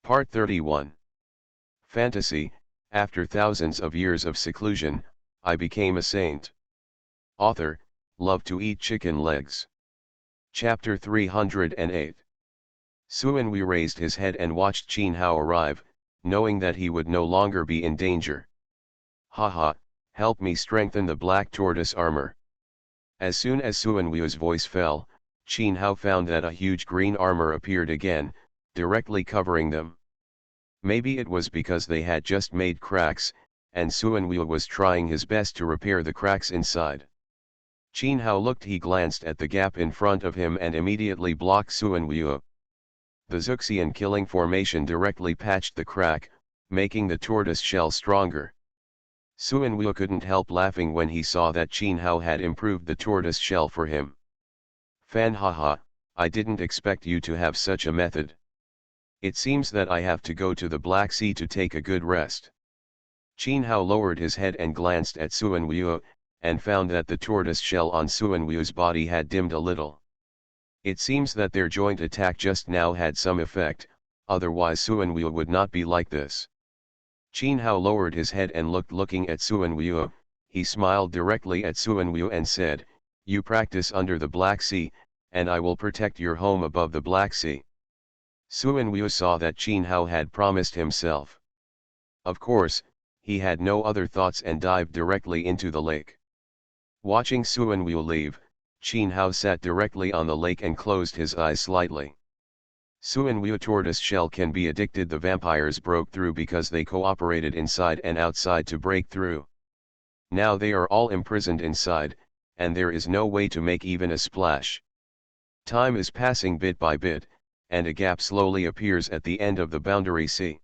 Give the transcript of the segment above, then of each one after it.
Part 31. Fantasy. After thousands of years of seclusion, I became a saint. Author, Love to eat chicken legs. Chapter 308. Suanwi raised his head and watched Qin Hao arrive, knowing that he would no longer be in danger. Haha, help me strengthen the black tortoise armor. As soon as Suanwi's voice fell, Qin Hao found that a huge green armor appeared again, directly covering them. Maybe it was because they had just made cracks, and Suanwi was trying his best to repair the cracks inside. Qin Hao looked. He glanced at the gap in front of him and immediately blocked Suanwi. The Zuxian killing formation directly patched the crack, making the tortoise shell stronger. Suanwi couldn't help laughing when he saw that Qin Hao had improved the tortoise shell for him. Fan, haha, I didn't expect you to have such a method. It seems that I have to go to the Black Sea to take a good rest. Qin Hao lowered his head and glanced at Suanwi, and found that the tortoise shell on Suanwi's body had dimmed a little. It seems that their joint attack just now had some effect, otherwise Suanwi would not be like this. Qin Hao lowered his head and looking at Suanwi. He smiled directly at Suanwi and said, "You practice under the Black Sea, and I will protect your home above the Black Sea." Suanwi saw that Qin Hao had promised himself. Of course, he had no other thoughts and dived directly into the lake. Watching Suanwi leave, Qin Hao sat directly on the lake and closed his eyes slightly. Suanwi tortoise shell can be addicted. The vampires broke through because they cooperated inside and outside to break through. Now they are all imprisoned inside, and there is no way to make even a splash. Time is passing bit by bit, and a gap slowly appears at the end of the boundary sea.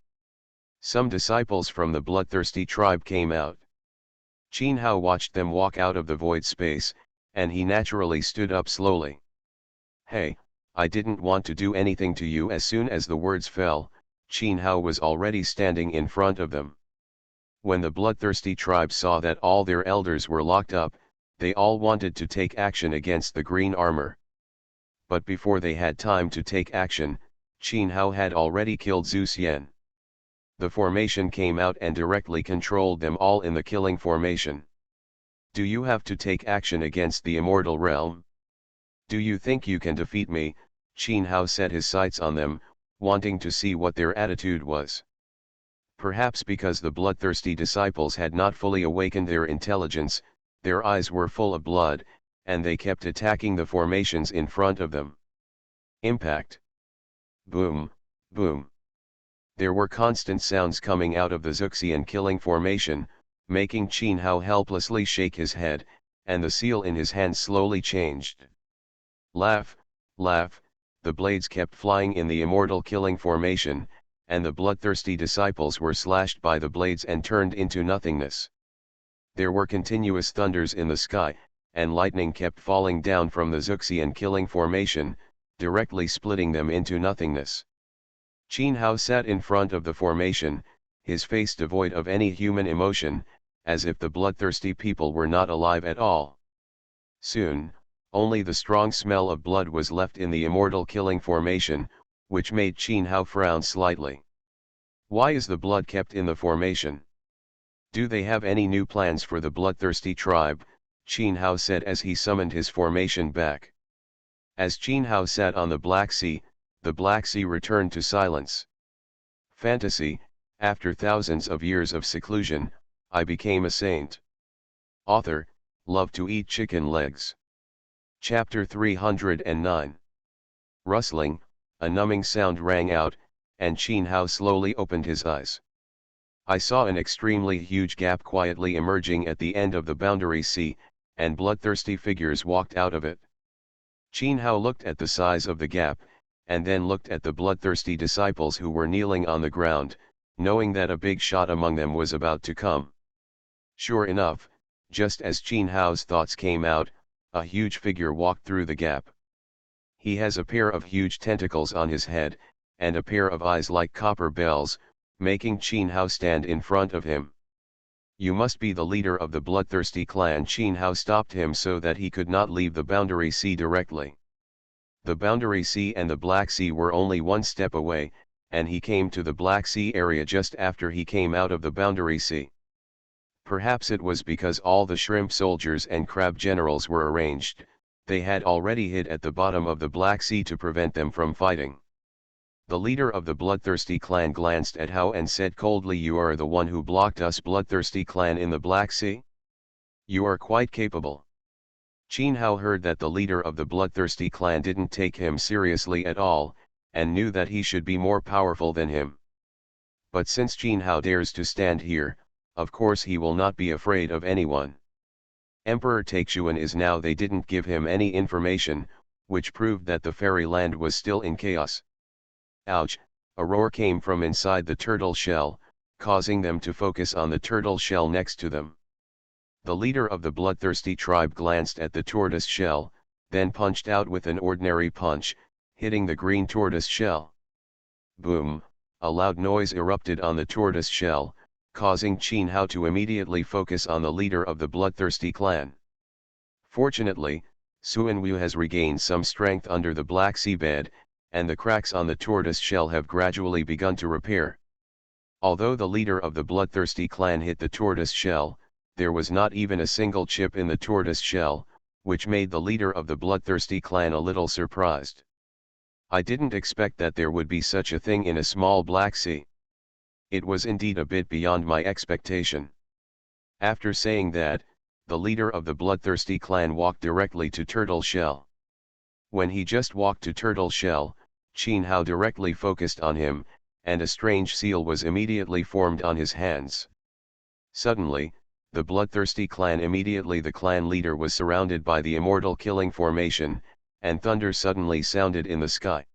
Some disciples from the bloodthirsty tribe came out. Qin Hao watched them walk out of the void space, and he naturally stood up slowly. "Hey, I didn't want to do anything to you." As soon as the words fell, Qin Hao was already standing in front of them. When the bloodthirsty tribe saw that all their elders were locked up, they all wanted to take action against the green armor. But before they had time to take action, Qin Hao had already killed Zhu Xian. The formation came out and directly controlled them all in the killing formation. "Do you have to take action against the immortal realm? Do you think you can defeat me?" Qin Hao set his sights on them, wanting to see what their attitude was. Perhaps because the bloodthirsty disciples had not fully awakened their intelligence, their eyes were full of blood, and they kept attacking the formations in front of them. Impact. Boom, boom. There were constant sounds coming out of the Zuxian killing formation, making Qin Hao helplessly shake his head, and the seal in his hand slowly changed. Laugh, laugh, the blades kept flying in the immortal killing formation, and the bloodthirsty disciples were slashed by the blades and turned into nothingness. There were continuous thunders in the sky, and lightning kept falling down from the Zuxian killing formation, directly splitting them into nothingness. Qin Hao sat in front of the formation, his face devoid of any human emotion, as if the bloodthirsty people were not alive at all. Soon, only the strong smell of blood was left in the immortal killing formation, which made Qin Hao frown slightly. Why is the blood kept in the formation? Do they have any new plans for the bloodthirsty tribe? Qin Hao said as he summoned his formation back. As Qin Hao sat on the Black Sea returned to silence. Fantasy. After thousands of years of seclusion, I became a saint. Author, Love to eat chicken legs. Chapter 309. Rustling, a numbing sound rang out, and Qin Hao slowly opened his eyes. I saw an extremely huge gap quietly emerging at the end of the boundary sea, and bloodthirsty figures walked out of it. Qin Hao looked at the size of the gap, and then looked at the bloodthirsty disciples who were kneeling on the ground, knowing that a big shot among them was about to come. Sure enough, just as Qin Hao's thoughts came out, a huge figure walked through the gap. He has a pair of huge tentacles on his head, and a pair of eyes like copper bells, making Qin Hao stand in front of him. "You must be the leader of the bloodthirsty clan." Qin Hao stopped him so that he could not leave the boundary sea directly. The boundary sea and the Black Sea were only one step away, and he came to the Black Sea area just after he came out of the Boundary Sea. Perhaps it was because all the shrimp soldiers and crab generals were arranged, they had already hid at the bottom of the Black Sea to prevent them from fighting. The leader of the bloodthirsty clan glanced at Hao and said coldly, "You are the one who blocked us bloodthirsty clan in the Black Sea? You are quite capable." Qin Hao heard that the leader of the bloodthirsty clan didn't take him seriously at all, and knew that he should be more powerful than him. But since Qin Hao dares to stand here, of course he will not be afraid of anyone. Emperor Taixuan is now. They didn't give him any information, which proved that the fairyland was still in chaos. Ouch! A roar came from inside the turtle shell, causing them to focus on the turtle shell next to them. The leader of the bloodthirsty tribe glanced at the tortoise shell, then punched out with an ordinary punch, hitting the green tortoise shell. Boom! A loud noise erupted on the tortoise shell, causing Qin Hao to immediately focus on the leader of the bloodthirsty clan. Fortunately, Suan Wu has regained some strength under the Black Sea bed, and the cracks on the tortoise shell have gradually begun to repair. Although the leader of the bloodthirsty clan hit the tortoise shell, there was not even a single chip in the tortoise shell, which made the leader of the bloodthirsty clan a little surprised. "I didn't expect that there would be such a thing in a small Black Sea. It was indeed a bit beyond my expectation." After saying that, the leader of the bloodthirsty clan walked directly to Turtle Shell. When he just walked to Turtle Shell, Qin Hao directly focused on him, and a strange seal was immediately formed on his hands. Suddenly, the bloodthirsty clan the clan leader was surrounded by the immortal killing formation, and thunder suddenly sounded in the sky.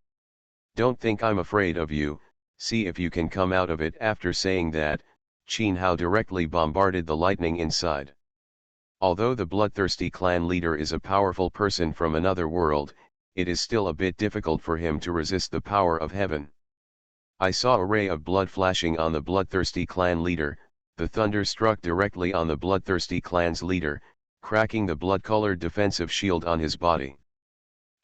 "Don't think I'm afraid of you, see if you can come out of it." After saying that, Qin Hao directly bombarded the lightning inside. Although the bloodthirsty clan leader is a powerful person from another world, it is still a bit difficult for him to resist the power of heaven. I saw a ray of blood flashing on the bloodthirsty clan leader. The thunder struck directly on the bloodthirsty clan's leader, cracking the blood-colored defensive shield on his body.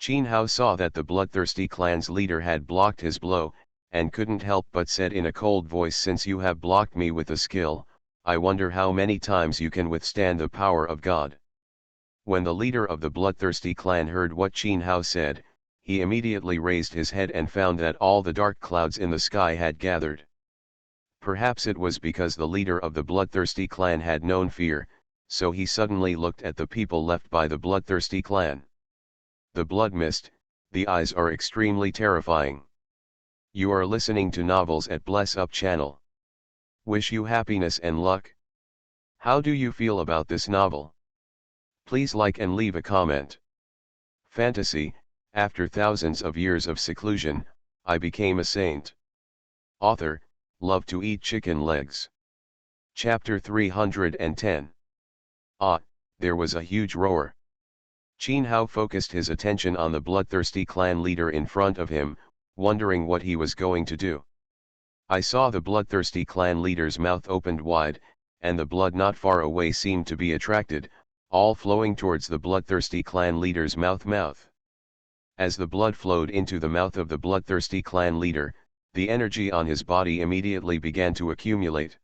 Qin Hao saw that the bloodthirsty clan's leader had blocked his blow, and couldn't help but said in a cold voice, "Since you have blocked me with a skill, I wonder how many times you can withstand the power of God." When the leader of the bloodthirsty clan heard what Qin Hao said, he immediately raised his head and found that all the dark clouds in the sky had gathered. Perhaps it was because the leader of the bloodthirsty clan had known fear, so he suddenly looked at the people left by the bloodthirsty clan. The blood mist, the eyes are extremely terrifying. You are listening to Novels at Bless Up channel. Wish you happiness and luck. How do you feel about this novel? Please like and leave a comment. Fantasy: after thousands of years of seclusion, I became a saint. Author: love to eat chicken legs. Chapter 310. Ah, there was a huge roar. Qin Hao focused his attention on the bloodthirsty clan leader in front of him, wondering what he was going to do. I saw the bloodthirsty clan leader's mouth opened wide, and the blood not far away seemed to be attracted, all flowing towards the bloodthirsty clan leader's mouth. As the blood flowed into the mouth of the bloodthirsty clan leader, the energy on his body immediately began to accumulate.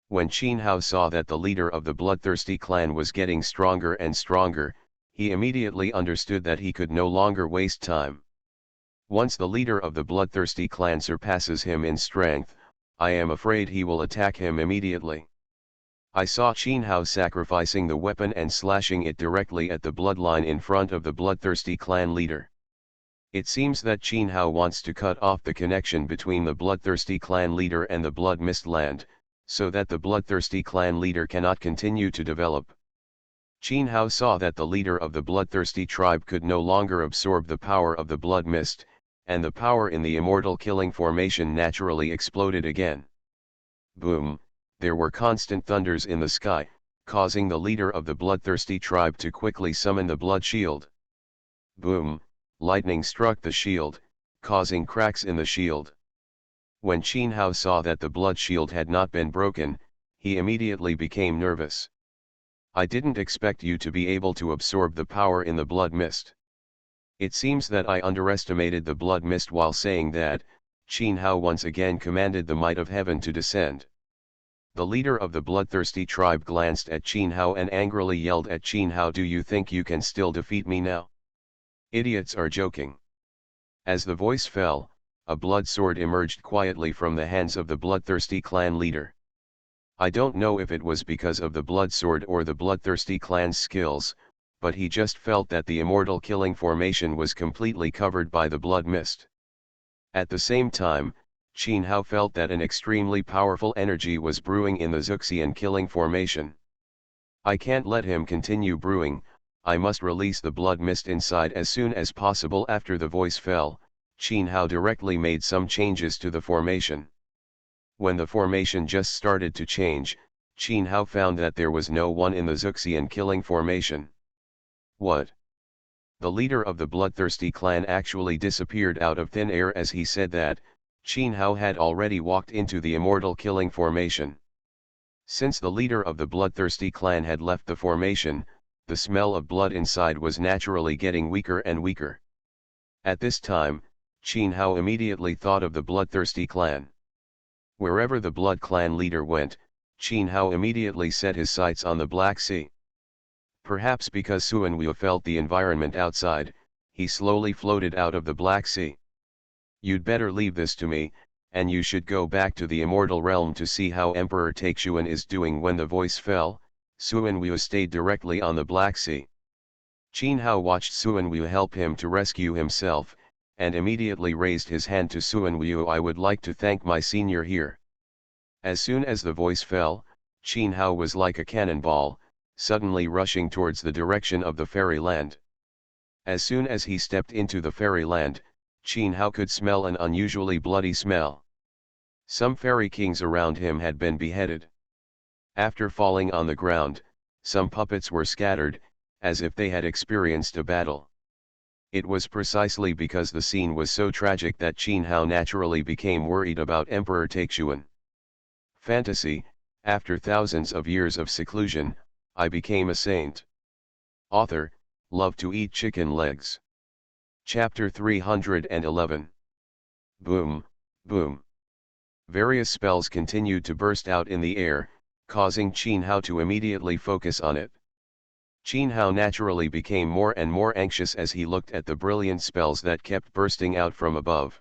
When Qin Hao saw that the leader of the bloodthirsty clan was getting stronger and stronger, he immediately understood that he could no longer waste time. Once the leader of the bloodthirsty clan surpasses him in strength, I am afraid he will attack him immediately. I saw Qin Hao sacrificing the weapon and slashing it directly at the bloodline in front of the bloodthirsty clan leader. It seems that Qin Hao wants to cut off the connection between the bloodthirsty clan leader and the Blood Mist Land, so that the bloodthirsty clan leader cannot continue to develop. Qin Hao saw that the leader of the bloodthirsty tribe could no longer absorb the power of the blood mist, and the power in the immortal killing formation naturally exploded again. Boom! There were constant thunders in the sky, causing the leader of the bloodthirsty tribe to quickly summon the blood shield. Boom! Lightning struck the shield, causing cracks in the shield. When Qin Hao saw that the blood shield had not been broken, he immediately became nervous. I didn't expect you to be able to absorb the power in the blood mist. It seems that I underestimated the blood mist. While saying that, Qin Hao once again commanded the might of heaven to descend. The leader of the bloodthirsty tribe glanced at Qin Hao and angrily yelled at Qin Hao, "Do you think you can still defeat me now? Idiots are joking." As the voice fell, a blood sword emerged quietly from the hands of the bloodthirsty clan leader. I don't know if it was because of the blood sword or the bloodthirsty clan's skills, but he just felt that the immortal killing formation was completely covered by the blood mist. At the same time, Qin Hao felt that an extremely powerful energy was brewing in the Zuxian killing formation. I can't let him continue brewing, I must release the blood mist inside as soon as possible. After the voice fell, Qin Hao directly made some changes to the formation. When the formation just started to change, Qin Hao found that there was no one in the Zuxian killing formation. What? The leader of the bloodthirsty clan actually disappeared out of thin air. As he said that, Qin Hao had already walked into the immortal killing formation. Since the leader of the bloodthirsty clan had left the formation, the smell of blood inside was naturally getting weaker and weaker. At this time, Qin Hao immediately thought of the bloodthirsty clan. Wherever the blood clan leader went, Qin Hao immediately set his sights on the Black Sea. Perhaps because Suanwu felt the environment outside, he slowly floated out of the Black Sea. "You'd better leave this to me, and you should go back to the immortal realm to see how Emperor Taixuan is doing." When the voice fell, Suanwu stayed directly on the Black Sea. Qin Hao watched Suanwu help him to rescue himself, and immediately raised his hand to Suanwu. "I would like to thank my senior here." As soon as the voice fell, Qin Hao was like a cannonball, suddenly rushing towards the direction of the fairyland. As soon as he stepped into the fairyland, Qin Hao could smell an unusually bloody smell. Some fairy kings around him had been beheaded. After falling on the ground, some puppets were scattered, as if they had experienced a battle. It was precisely because the scene was so tragic that Qin Hao naturally became worried about Emperor Taixuan. Fantasy: after thousands of years of seclusion, I became a saint. Author: love to eat chicken legs. Chapter 311. Boom, boom. Various spells continued to burst out in the air, causing Qin Hao to immediately focus on it. Qin Hao naturally became more and more anxious as he looked at the brilliant spells that kept bursting out from above.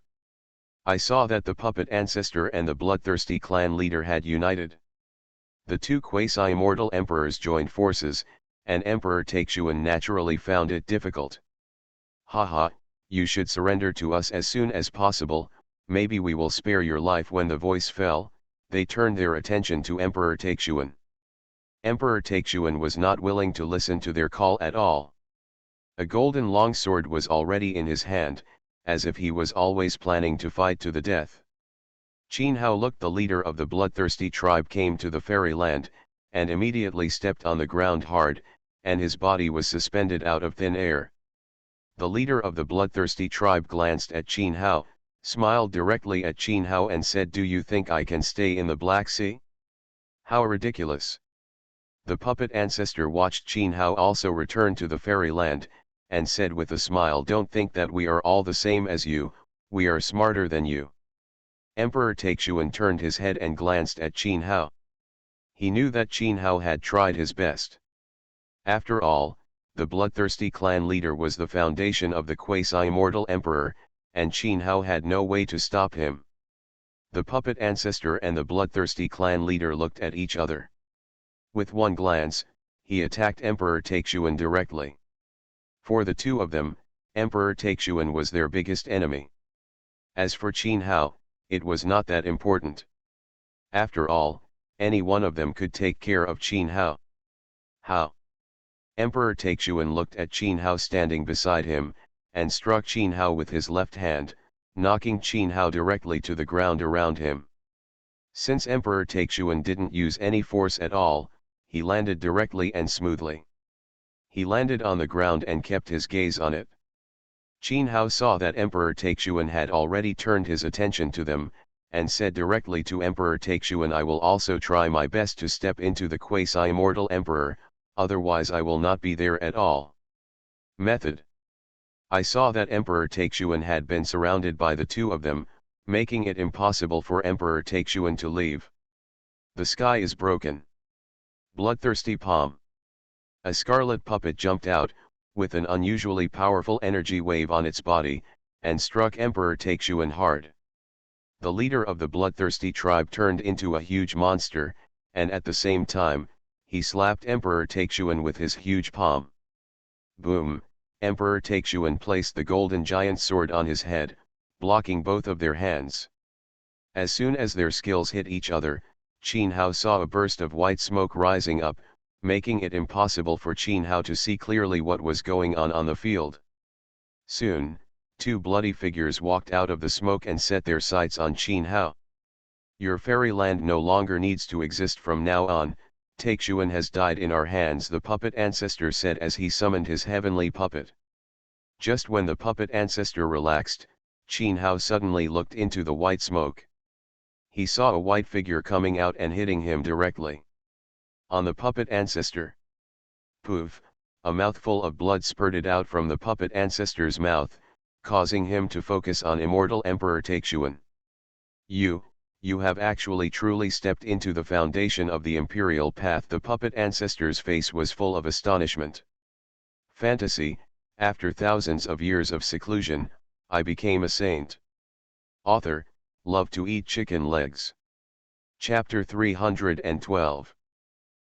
I saw that the puppet ancestor and the bloodthirsty clan leader had united. The two quasi-immortal emperors joined forces, and Emperor Taixuan naturally found it difficult. "Haha, you should surrender to us as soon as possible, maybe we will spare your life." When the voice fell, they turned their attention to Emperor Taixuan. Emperor Taixuan was not willing to listen to their call at all. A golden longsword was already in his hand, as if he was always planning to fight to the death. Qin Hao looked. The leader of the bloodthirsty tribe came to the fairyland, and immediately stepped on the ground hard, and his body was suspended out of thin air. The leader of the bloodthirsty tribe glanced at Qin Hao, smiled directly at Qin Hao and said, "Do you think I can stay in the Black Sea? How ridiculous." The puppet ancestor watched Qin Hao also return to the fairyland, and said with a smile, "Don't think that we are all the same as you, we are smarter than you." Emperor Taixuan turned his head and glanced at Qin Hao. He knew that Qin Hao had tried his best. After all, the bloodthirsty clan leader was the foundation of the quasi-immortal emperor, and Qin Hao had no way to stop him. The puppet ancestor and the bloodthirsty clan leader looked at each other. With one glance, he attacked Emperor Taixuan directly. For the two of them, Emperor Taixuan was their biggest enemy. As for Qin Hao, it was not that important. After all, any one of them could take care of Qin Hao. How? Emperor Taixuan looked at Qin Hao standing beside him, and struck Qin Hao with his left hand, knocking Qin Hao directly to the ground around him. Since Emperor Taixuan didn't use any force at all, he landed directly and smoothly. He landed on the ground and kept his gaze on it. Qin Hao saw that Emperor Taixuan had already turned his attention to them, and said directly to Emperor Taixuan, "I will also try my best to step into the quasi-immortal emperor, otherwise I will not be there at all." Method. I saw that Emperor Taixuan had been surrounded by the two of them, making it impossible for Emperor Taixuan to leave. The sky is broken. Bloodthirsty palm. A scarlet puppet jumped out, with an unusually powerful energy wave on its body, and struck Emperor Taixuan hard. The leader of the bloodthirsty tribe turned into a huge monster, and at the same time, he slapped Emperor Taixuan with his huge palm. Boom! Emperor Taixuan placed the golden giant sword on his head, blocking both of their hands. As soon as their skills hit each other, Qin Hao saw a burst of white smoke rising up, making it impossible for Qin Hao to see clearly what was going on the field. Soon, two bloody figures walked out of the smoke and set their sights on Qin Hao. Your fairyland no longer needs to exist from now on, Taixuan has died in our hands, the puppet ancestor said as he summoned his heavenly puppet. Just when the puppet ancestor relaxed, Qin Hao suddenly looked into the white smoke. He saw a white figure coming out and hitting him directly on the puppet ancestor. Poof! A mouthful of blood spurted out from the puppet ancestor's mouth, causing him to focus on immortal Emperor Taixuan. You have actually truly stepped into the foundation of the imperial path. The puppet ancestor's face was full of astonishment. Fantasy, after thousands of years of seclusion, I became a saint. Author, love to eat chicken legs. Chapter 312.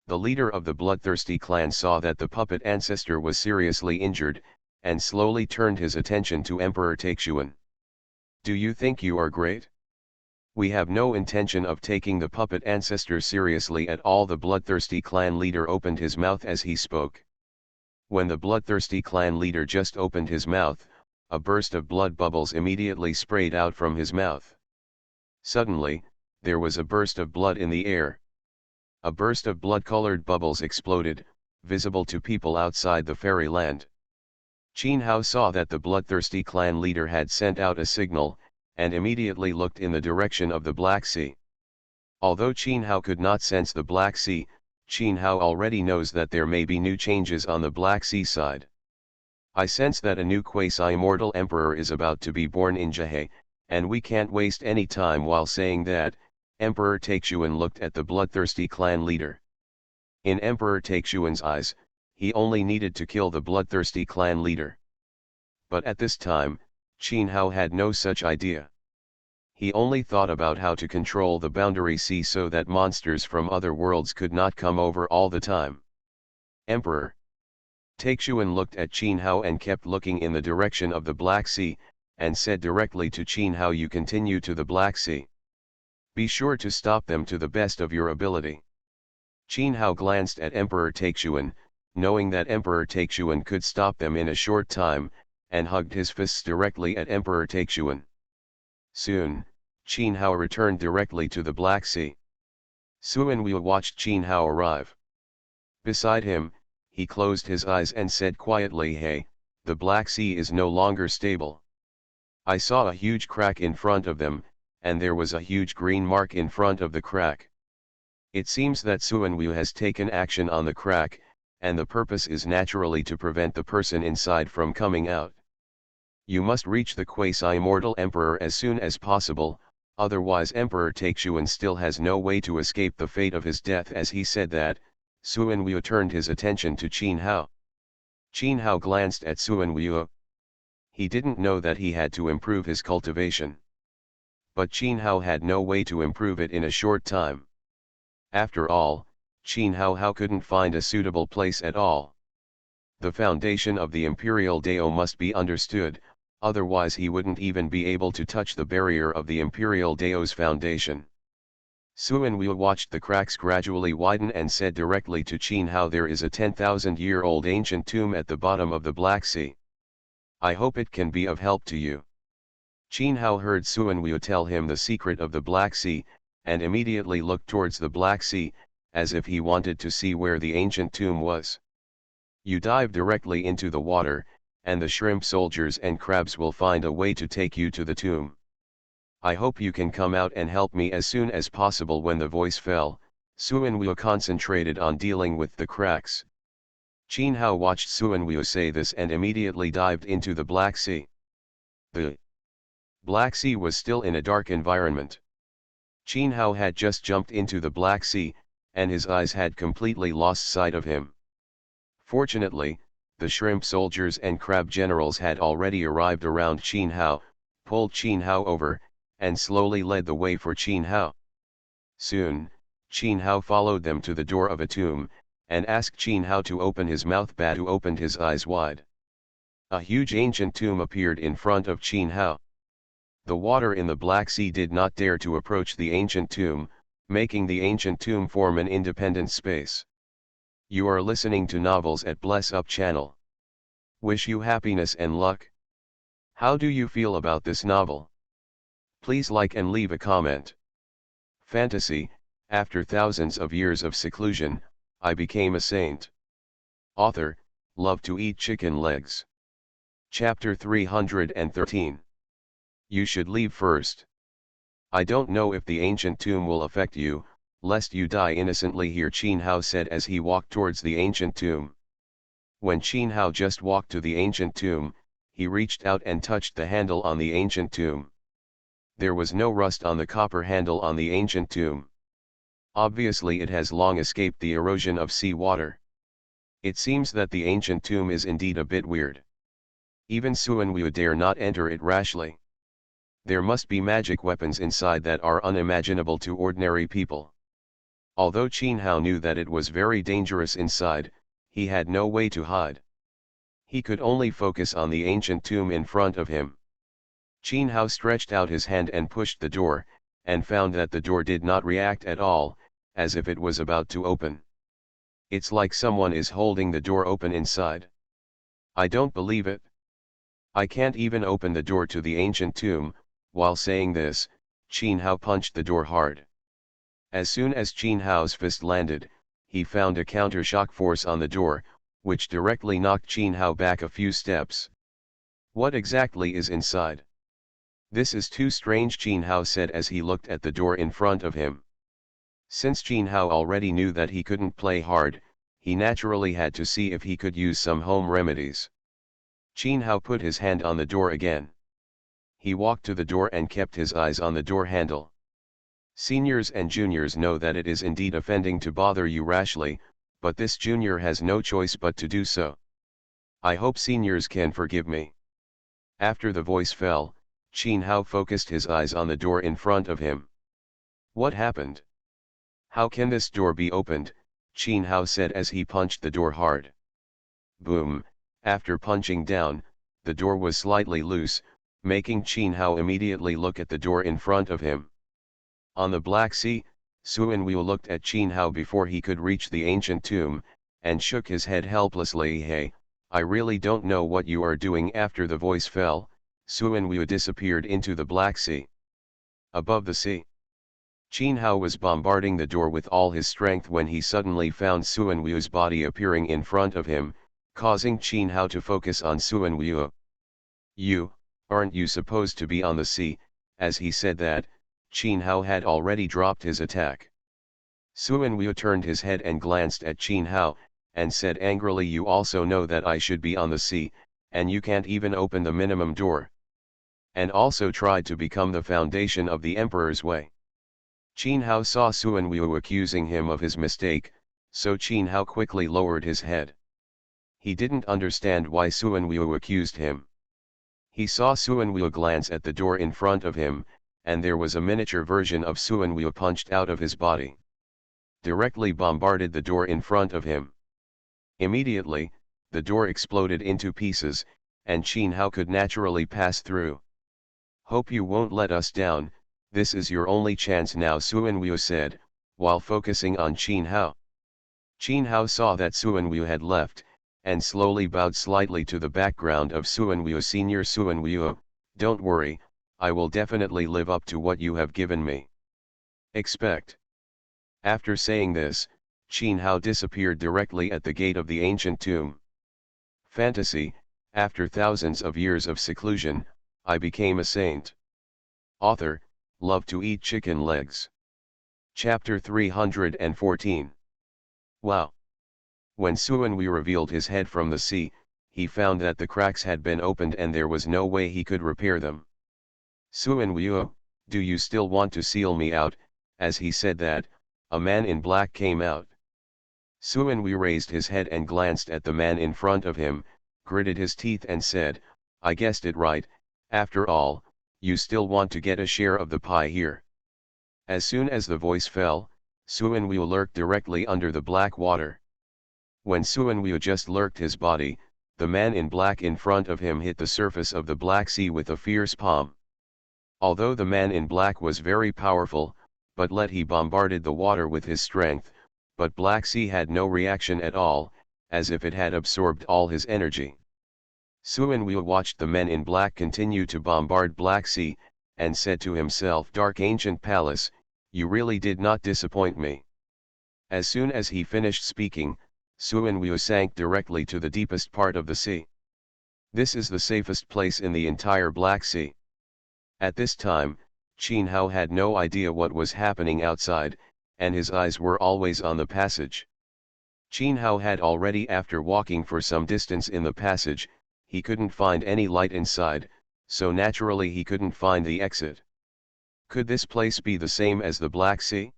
The leader of the bloodthirsty clan saw that the puppet ancestor was seriously injured, and slowly turned his attention to Emperor Taixuan. Do you think you are great? We have no intention of taking the puppet ancestor seriously at all. The bloodthirsty clan leader opened his mouth as he spoke. When the bloodthirsty clan leader just opened his mouth, a burst of blood bubbles immediately sprayed out from his mouth. Suddenly, there was a burst of blood in the air. A burst of blood-colored bubbles exploded, visible to people outside the fairyland. Qin Hao saw that the bloodthirsty clan leader had sent out a signal, and immediately looked in the direction of the Black Sea. Although Qin Hao could not sense the Black Sea, Qin Hao already knows that there may be new changes on the Black Sea side. I sense that a new quasi-immortal emperor is about to be born in Jihei, and we can't waste any time. While saying that, Emperor Taixuan looked at the bloodthirsty clan leader. In Emperor Taixuan's eyes, he only needed to kill the bloodthirsty clan leader. But at this time, Qin Hao had no such idea. He only thought about how to control the boundary sea so that monsters from other worlds could not come over all the time. Emperor Taixuan looked at Qin Hao and kept looking in the direction of the Black Sea, and said directly to Qin Hao, you continue to the Black Sea. Be sure to stop them to the best of your ability. Qin Hao glanced at Emperor Taixuan, knowing that Emperor Taixuan could stop them in a short time, and hugged his fists directly at Emperor Taixuan. Soon, Qin Hao returned directly to the Black Sea. Suanwu watched Qin Hao arrive. Beside him, he closed his eyes and said quietly, hey, the Black Sea is no longer stable. I saw a huge crack in front of them, and there was a huge green mark in front of the crack. It seems that Suanwu has taken action on the crack, and the purpose is naturally to prevent the person inside from coming out. You must reach the quasi-immortal emperor as soon as possible, otherwise Emperor Taixuan still has no way to escape the fate of his death. As he said that, Suanwu turned his attention to Qin Hao. Qin Hao glanced at Suanwu. He didn't know that he had to improve his cultivation. But Qin Hao had no way to improve it in a short time. After all, Qin Hao couldn't find a suitable place at all. The foundation of the Imperial Dao must be understood, otherwise he wouldn't even be able to touch the barrier of the Imperial Dao's foundation. Suanwu watched the cracks gradually widen and said directly to Qin Hao, there is a 10,000-year-old ancient tomb at the bottom of the Black Sea. I hope it can be of help to you. Qin Hao heard Suanwu tell him the secret of the Black Sea, and immediately looked towards the Black Sea, as if he wanted to see where the ancient tomb was. You dive directly into the water, and the shrimp soldiers and crabs will find a way to take you to the tomb. I hope you can come out and help me as soon as possible. When the voice fell, Suanwu concentrated on dealing with the cracks. Qin Hao watched Suanwu say this and immediately dived into the Black Sea. The Black Sea was still in a dark environment. Qin Hao had just jumped into the Black Sea, and his eyes had completely lost sight of him. Fortunately, the shrimp soldiers and crab generals had already arrived around Qin Hao, pulled Qin Hao over, and slowly led the way for Qin Hao. Soon, Qin Hao followed them to the door of a tomb, and asked Qin Hao to open his mouth, but who opened his eyes wide. A huge ancient tomb appeared in front of Qin Hao. The water in the Black Sea did not dare to approach the ancient tomb, making the ancient tomb form an independent space. You are listening to Novels at Bless Up channel. Wish you happiness and luck. How do you feel about this novel? Please like and leave a comment. Fantasy, after thousands of years of seclusion, I became a saint. Author, love to eat chicken legs. Chapter 313. You should leave first. I don't know if the ancient tomb will affect you, lest you die innocently here, Qin Hao said as he walked towards the ancient tomb. When Qin Hao just walked to the ancient tomb, he reached out and touched the handle on the ancient tomb. There was no rust on the copper handle on the ancient tomb. Obviously it has long escaped the erosion of sea water. It seems that the ancient tomb is indeed a bit weird. Even Suanwu dare not enter it rashly. There must be magic weapons inside that are unimaginable to ordinary people. Although Qin Hao knew that it was very dangerous inside, he had no way to hide. He could only focus on the ancient tomb in front of him. Qin Hao stretched out his hand and pushed the door, and found that the door did not react at all, as if it was about to open. It's like someone is holding the door open inside. I don't believe it. I can't even open the door to the ancient tomb. While saying this, Qin Hao punched the door hard. As soon as Qin Hao's fist landed, he found a counter-shock force on the door, which directly knocked Qin Hao back a few steps. What exactly is inside? This is too strange, Qin Hao said as he looked at the door in front of him. Since Qin Hao already knew that he couldn't play hard, he naturally had to see if he could use some home remedies. Qin Hao put his hand on the door again. He walked to the door and kept his eyes on the door handle. Seniors and juniors know that it is indeed offending to bother you rashly, but this junior has no choice but to do so. I hope seniors can forgive me. After the voice fell, Qin Hao focused his eyes on the door in front of him. What happened? How can this door be opened? Qin Hao said as he punched the door hard. Boom! After punching down, the door was slightly loose, making Qin Hao immediately look at the door in front of him. On the Black Sea, Suanwu looked at Qin Hao before he could reach the ancient tomb, and shook his head helplessly. Hey, I really don't know what you are doing. After the voice fell, Suanwu disappeared into the Black Sea. Above the sea, Qin Hao was bombarding the door with all his strength when he suddenly found Suanwu's body appearing in front of him, causing Qin Hao to focus on Suanwu. Aren't you supposed to be on the sea? As he said that, Qin Hao had already dropped his attack. Suanwu turned his head and glanced at Qin Hao, and said angrily, you also know that I should be on the sea, and you can't even open the minimum door. And also tried to become the foundation of the emperor's way. Qin Hao saw Suanwu accusing him of his mistake, so Qin Hao quickly lowered his head. He didn't understand why Suanwu accused him. He saw Suanwu glance at the door in front of him, and there was a miniature version of Suanwu punched out of his body. Directly bombarded the door in front of him. Immediately, the door exploded into pieces, and Qin Hao could naturally pass through. Hope you won't let us down, this is your only chance now, Suanwu said, while focusing on Qin Hao. Qin Hao saw that Suanwu had left, and slowly bowed slightly to the background of Suanwu. Senior Suanwu, don't worry, I will definitely live up to what you have given me. Expect. After saying this, Qin Hao disappeared directly at the gate of the ancient tomb. Fantasy, after thousands of years of seclusion, I became a saint. Author, love to eat chicken legs. Chapter 314. Wow! When Suanwu revealed his head from the sea, he found that the cracks had been opened and there was no way he could repair them. Suen Wu, do you still want to seal me out? As he said that, a man in black came out. Suen Wu raised his head and glanced at the man in front of him, gritted his teeth and said, I guessed it right, after all, you still want to get a share of the pie here. As soon as the voice fell, Suen Wu lurked directly under the black water. When Suen Wu just lurked his body, the man in black in front of him hit the surface of the Black Sea with a fierce palm. Although the man in black was very powerful, he bombarded the water with his strength, but Black Sea had no reaction at all, as if it had absorbed all his energy. Suen Wu watched the men in black continue to bombard Black Sea, and said to himself, Dark Ancient Palace, you really did not disappoint me. As soon as he finished speaking, Suen Wu sank directly to the deepest part of the sea. This is the safest place in the entire Black Sea. At this time, Qin Hao had no idea what was happening outside, and his eyes were always on the passage. Qin Hao had already, after walking for some distance in the passage, he couldn't find any light inside, so naturally he couldn't find the exit. Could this place be the same as the Black Sea?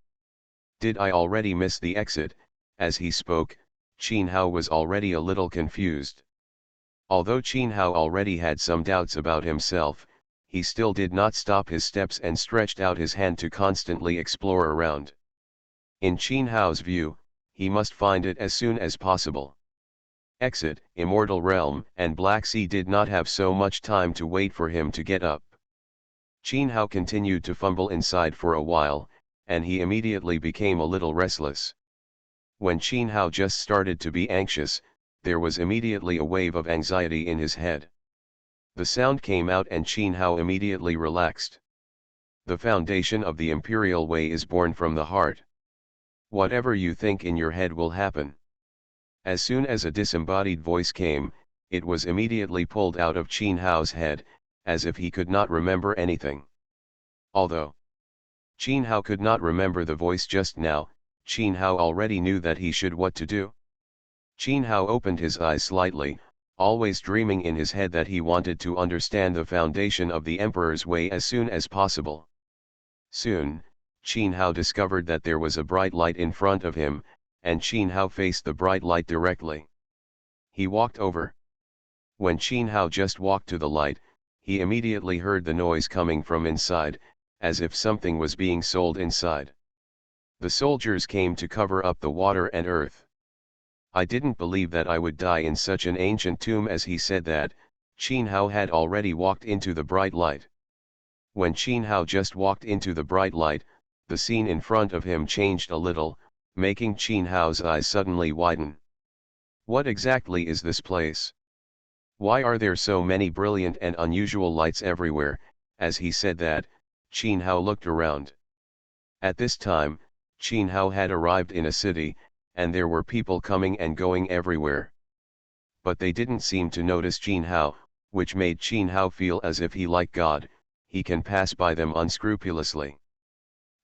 Did I already miss the exit? As he spoke, Qin Hao was already a little confused. Although Qin Hao already had some doubts about himself, he still did not stop his steps and stretched out his hand to constantly explore around. In Qin Hao's view, he must find it as soon as possible. Exit, Immortal Realm, and Black Sea did not have so much time to wait for him to get up. Qin Hao continued to fumble inside for a while, and he immediately became a little restless. When Qin Hao just started to be anxious, there was immediately a wave of anxiety in his head. The sound came out and Qin Hao immediately relaxed. The foundation of the Imperial Way is born from the heart. Whatever you think in your head will happen. As soon as a disembodied voice came, it was immediately pulled out of Qin Hao's head, as if he could not remember anything. Although Qin Hao could not remember the voice just now, Qin Hao already knew that he should what to do. Qin Hao opened his eyes slightly, always dreaming in his head that he wanted to understand the foundation of the Emperor's Way as soon as possible. Soon, Qin Hao discovered that there was a bright light in front of him, and Qin Hao faced the bright light directly. He walked over. When Qin Hao just walked to the light, he immediately heard the noise coming from inside, as if something was being sold inside. The soldiers came to cover up the water and earth. I didn't believe that I would die in such an ancient tomb. As he said that, Qin Hao had already walked into the bright light. When Qin Hao just walked into the bright light, the scene in front of him changed a little, making Qin Hao's eyes suddenly widen. What exactly is this place? Why are there so many brilliant and unusual lights everywhere? As he said that, Qin Hao looked around. At this time, Qin Hao had arrived in a city, and there were people coming and going everywhere. But they didn't seem to notice Qin Hao, which made Qin Hao feel as if he, like God, he can pass by them unscrupulously.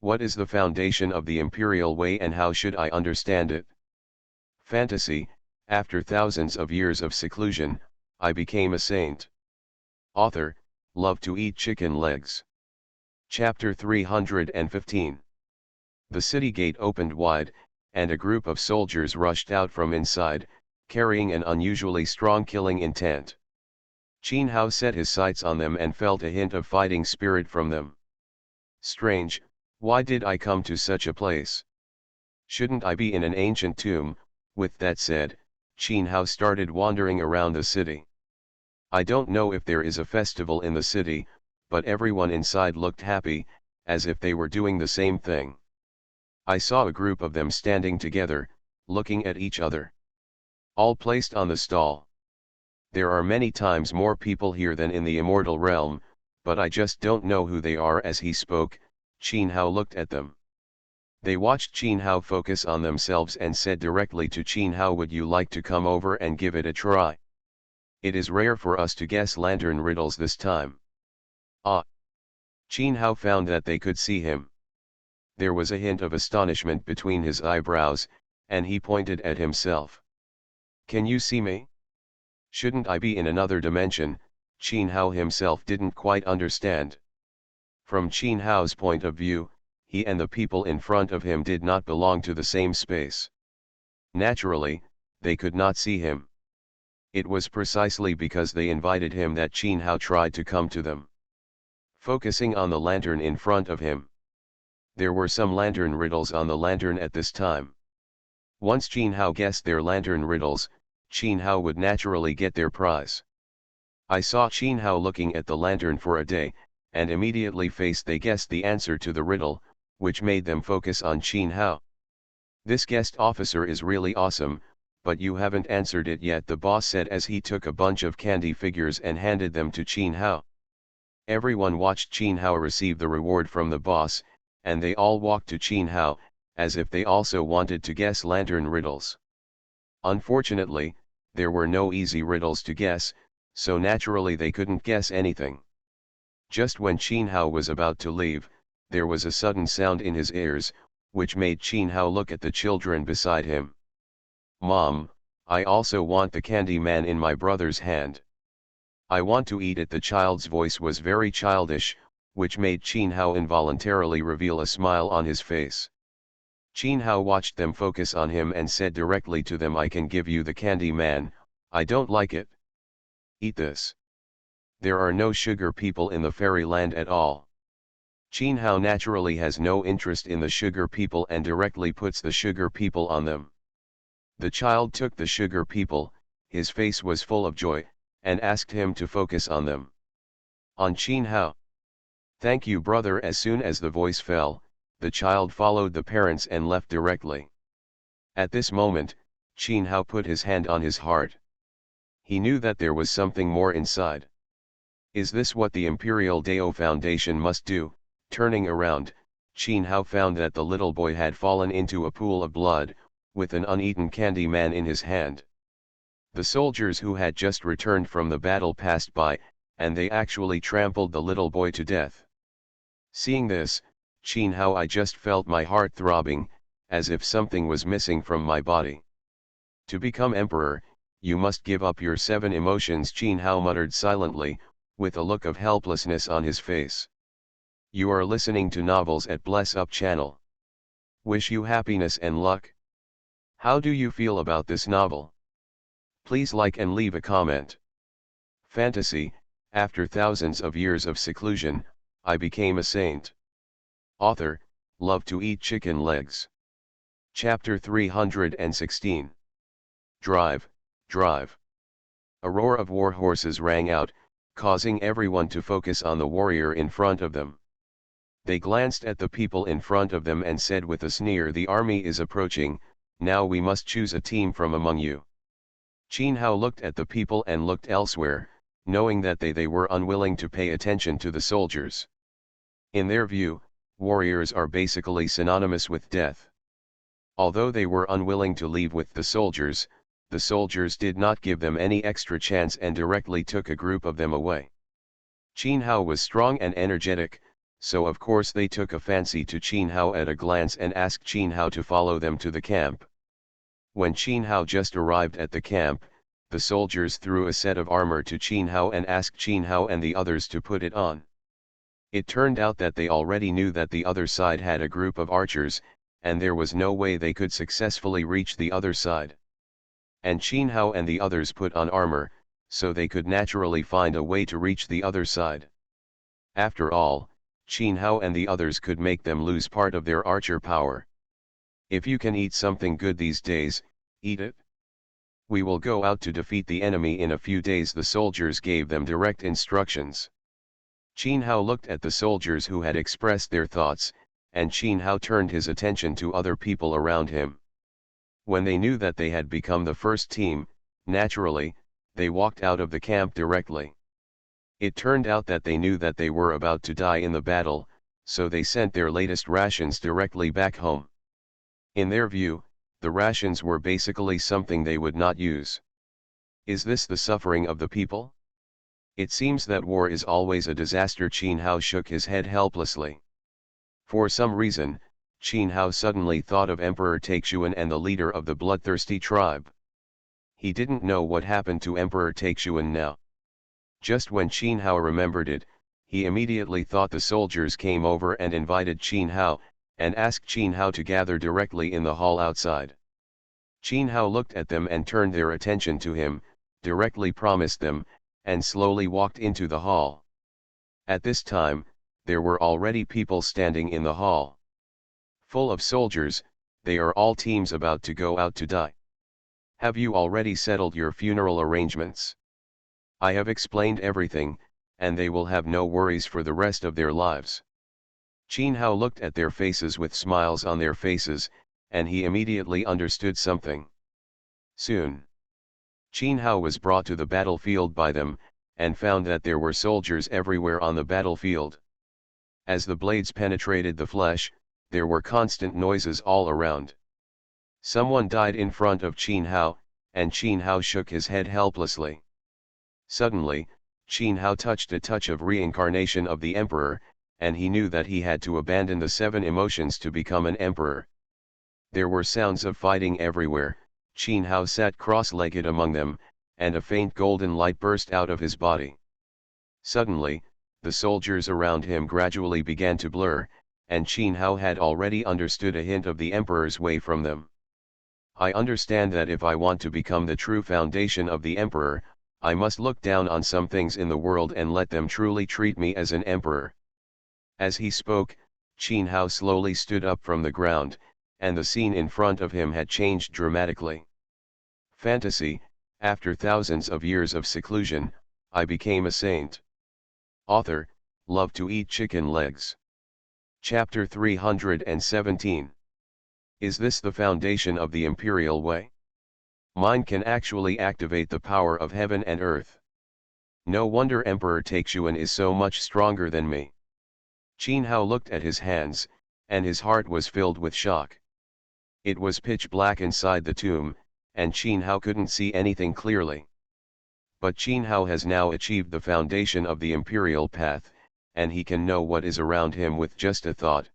What is the foundation of the Imperial Way and how should I understand it? Fantasy, after thousands of years of seclusion, I became a saint. Author, love to eat chicken legs. Chapter 315. The city gate opened wide, and a group of soldiers rushed out from inside, carrying an unusually strong killing intent. Qin Hao set his sights on them and felt a hint of fighting spirit from them. Strange, why did I come to such a place? Shouldn't I be in an ancient tomb? With that said, Qin Hao started wandering around the city. I don't know if there is a festival in the city, but everyone inside looked happy, as if they were doing the same thing. I saw a group of them standing together, looking at each other. All placed on the stall. There are many times more people here than in the Immortal Realm, but I just don't know who they are. As he spoke, Qin Hao looked at them. They watched Qin Hao focus on themselves and said directly to Qin Hao, would you like to come over and give it a try? It is rare for us to guess lantern riddles this time. Ah! Qin Hao found that they could see him. There was a hint of astonishment between his eyebrows, and he pointed at himself. Can you see me? Shouldn't I be in another dimension? Qin Hao himself didn't quite understand. From Qin Hao's point of view, he and the people in front of him did not belong to the same space. Naturally, they could not see him. It was precisely because they invited him that Qin Hao tried to come to them. Focusing on the lantern in front of him. There were some lantern riddles on the lantern at this time. Once Qin Hao guessed their lantern riddles, Qin Hao would naturally get their prize. I saw Qin Hao looking at the lantern for a day, and immediately they guessed the answer to the riddle, which made them focus on Qin Hao. This guest officer is really awesome, but you haven't answered it yet, the boss said as he took a bunch of candy figures and handed them to Qin Hao. Everyone watched Qin Hao receive the reward from the boss, and they all walked to Qin Hao, as if they also wanted to guess lantern riddles. Unfortunately, there were no easy riddles to guess, so naturally they couldn't guess anything. Just when Qin Hao was about to leave, there was a sudden sound in his ears, which made Qin Hao look at the children beside him. "Mom, I also want the candy man in my brother's hand. I want to eat it." The child's voice was very childish, which made Qin Hao involuntarily reveal a smile on his face. Qin Hao watched them focus on him and said directly to them, "I can give you the candy man, I don't like it. Eat this." There are no sugar people in the fairyland at all. Qin Hao naturally has no interest in the sugar people and directly puts the sugar people on them. The child took the sugar people, his face was full of joy, and asked him to focus on them. On Qin Hao. "Thank you, brother." As soon as the voice fell, the child followed the parents and left directly. At this moment, Qin Hao put his hand on his heart. He knew that there was something more inside. Is this what the Imperial Dao Foundation must do? Turning around, Qin Hao found that the little boy had fallen into a pool of blood, with an uneaten candy man in his hand. The soldiers who had just returned from the battle passed by, and they actually trampled the little boy to death. Seeing this, Qin Hao, I just felt my heart throbbing, as if something was missing from my body. To become emperor, you must give up your 7 emotions, Qin Hao muttered silently, with a look of helplessness on his face. You are listening to Novels at Bless Up channel. Wish you happiness and luck. How do you feel about this novel? Please like and leave a comment. Fantasy, after thousands of years of seclusion, I became a saint. Author, love to eat chicken legs. Chapter 316. Drive, drive. A roar of war horses rang out, causing everyone to focus on the warrior in front of them. They glanced at the people in front of them and said with a sneer, "The army is approaching, now we must choose a team from among you." Qin Hao looked at the people and looked elsewhere, knowing that they were unwilling to pay attention to the soldiers. In their view, warriors are basically synonymous with death. Although they were unwilling to leave with the soldiers did not give them any extra chance and directly took a group of them away. Qin Hao was strong and energetic, so of course they took a fancy to Qin Hao at a glance and asked Qin Hao to follow them to the camp. When Qin Hao just arrived at the camp, the soldiers threw a set of armor to Qin Hao and asked Qin Hao and the others to put it on. It turned out that they already knew that the other side had a group of archers, and there was no way they could successfully reach the other side. And Qin Hao and the others put on armor, so they could naturally find a way to reach the other side. After all, Qin Hao and the others could make them lose part of their archer power. If you can eat something good these days, eat it. We will go out to defeat the enemy in a few days, the soldiers gave them direct instructions. Qin Hao looked at the soldiers who had expressed their thoughts, and Qin Hao turned his attention to other people around him. When they knew that they had become the first team, naturally, they walked out of the camp directly. It turned out that they knew that they were about to die in the battle, so they sent their latest rations directly back home. In their view, the rations were basically something they would not use. Is this the suffering of the people? It seems that war is always a disaster. Qin Hao shook his head helplessly. For some reason, Qin Hao suddenly thought of Emperor Taixuan and the leader of the bloodthirsty tribe. He didn't know what happened to Emperor Taixuan now. Just when Qin Hao remembered it, he immediately thought the soldiers came over and invited Qin Hao, and asked Qin Hao to gather directly in the hall outside. Qin Hao looked at them and turned their attention to him, directly promised them, and slowly walked into the hall. At this time, there were already people standing in the hall. Full of soldiers, they are all teams about to go out to die. Have you already settled your funeral arrangements? I have explained everything, and they will have no worries for the rest of their lives. Qin Hao looked at their faces with smiles on their faces, and he immediately understood something. Soon, Qin Hao was brought to the battlefield by them, and found that there were soldiers everywhere on the battlefield. As the blades penetrated the flesh, there were constant noises all around. Someone died in front of Qin Hao, and Qin Hao shook his head helplessly. Suddenly, Qin Hao touched a touch of reincarnation of the emperor, and he knew that he had to abandon the 7 emotions to become an emperor. There were sounds of fighting everywhere. Qin Hao sat cross-legged among them, and a faint golden light burst out of his body. Suddenly, the soldiers around him gradually began to blur, and Qin Hao had already understood a hint of the emperor's way from them. I understand that if I want to become the true foundation of the emperor, I must look down on some things in the world and let them truly treat me as an emperor. As he spoke, Qin Hao slowly stood up from the ground, and the scene in front of him had changed dramatically. Fantasy, after thousands of years of seclusion, I became a saint. Author, love to eat chicken legs. Chapter 317. Is this the foundation of the imperial way? Mine can actually activate the power of heaven and earth. No wonder Emperor Taixuan is so much stronger than me. Qin Hao looked at his hands, and his heart was filled with shock. It was pitch black inside the tomb, and Qin Hao couldn't see anything clearly. But Qin Hao has now achieved the foundation of the imperial path, and he can know what is around him with just a thought.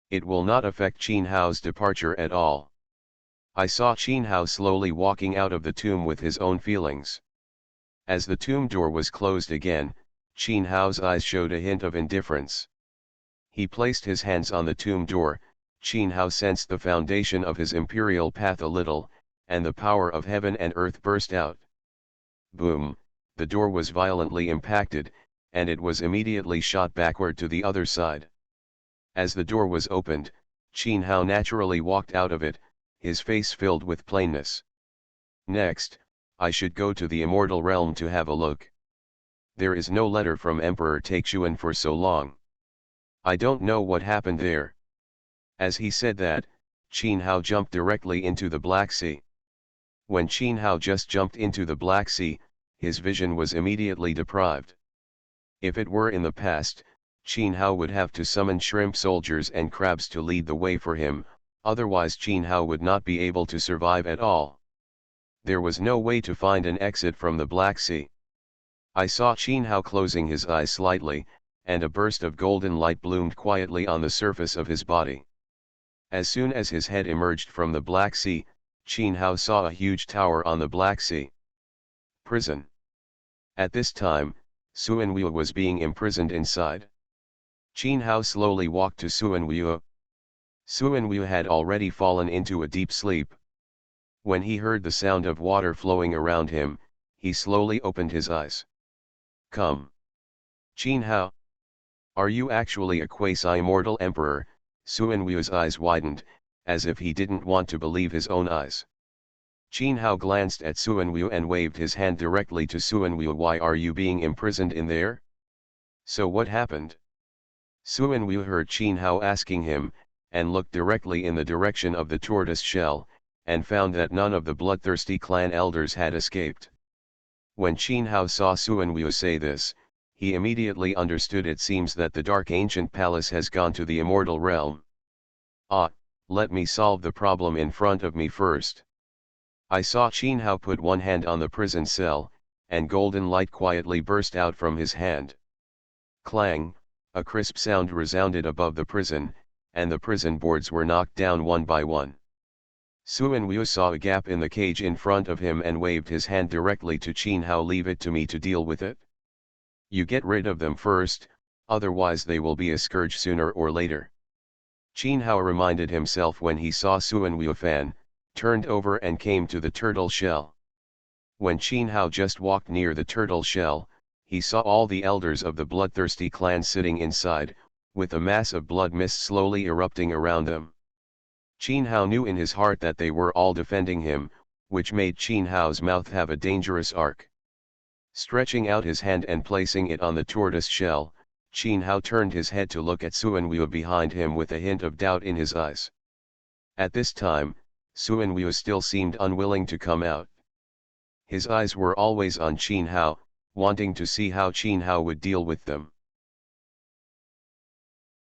It will not affect Qin Hao's departure at all. I saw Qin Hao slowly walking out of the tomb with his own feelings. As the tomb door was closed again, Qin Hao's eyes showed a hint of indifference. He placed his hands on the tomb door. Qin Hao sensed the foundation of his imperial path a little, and the power of heaven and earth burst out. Boom, the door was violently impacted, and it was immediately shot backward to the other side. As the door was opened, Qin Hao naturally walked out of it, his face filled with plainness. Next, I should go to the immortal realm to have a look. There is no letter from Emperor Taixuan for so long. I don't know what happened there. As he said that, Qin Hao jumped directly into the Black Sea. When Qin Hao just jumped into the Black Sea, his vision was immediately deprived. If it were in the past, Qin Hao would have to summon shrimp soldiers and crabs to lead the way for him, otherwise Qin Hao would not be able to survive at all. There was no way to find an exit from the Black Sea. I saw Qin Hao closing his eyes slightly, and a burst of golden light bloomed quietly on the surface of his body. As soon as his head emerged from the Black Sea, Qin Hao saw a huge tower on the Black Sea. Prison. At this time, Suanwu was being imprisoned inside. Qin Hao slowly walked to Suanwu. Suanwu had already fallen into a deep sleep. When he heard the sound of water flowing around him, he slowly opened his eyes. Come. Qin Hao. Are you actually a quasi-mortal emperor? Suanwu's eyes widened, as if he didn't want to believe his own eyes. Qin Hao glanced at Suanwu and waved his hand directly to Suanwu. Why are you being imprisoned in there? So what happened? Suanwu heard Qin Hao asking him, and looked directly in the direction of the tortoise shell, and found that none of the bloodthirsty clan elders had escaped. When Qin Hao saw Suanwu say this, he immediately understood. It seems that the dark ancient palace has gone to the immortal realm. Ah, let me solve the problem in front of me first. I saw Qin Hao put one hand on the prison cell, and golden light quietly burst out from his hand. Clang, a crisp sound resounded above the prison, and the prison boards were knocked down one by one. Suanwu saw a gap in the cage in front of him and waved his hand directly to Qin Hao. Leave it to me to deal with it. You get rid of them first, otherwise they will be a scourge sooner or later. Qin Hao reminded himself when he saw Suan Wuofan, turned over and came to the turtle shell. When Qin Hao just walked near the turtle shell, he saw all the elders of the bloodthirsty clan sitting inside, with a mass of blood mist slowly erupting around them. Qin Hao knew in his heart that they were all defending him, which made Qin Hao's mouth have a dangerous arc. Stretching out his hand and placing it on the tortoise shell, Qin Hao turned his head to look at Suan Wu behind him with a hint of doubt in his eyes. At this time, Suan Wu still seemed unwilling to come out. His eyes were always on Qin Hao, wanting to see how Qin Hao would deal with them.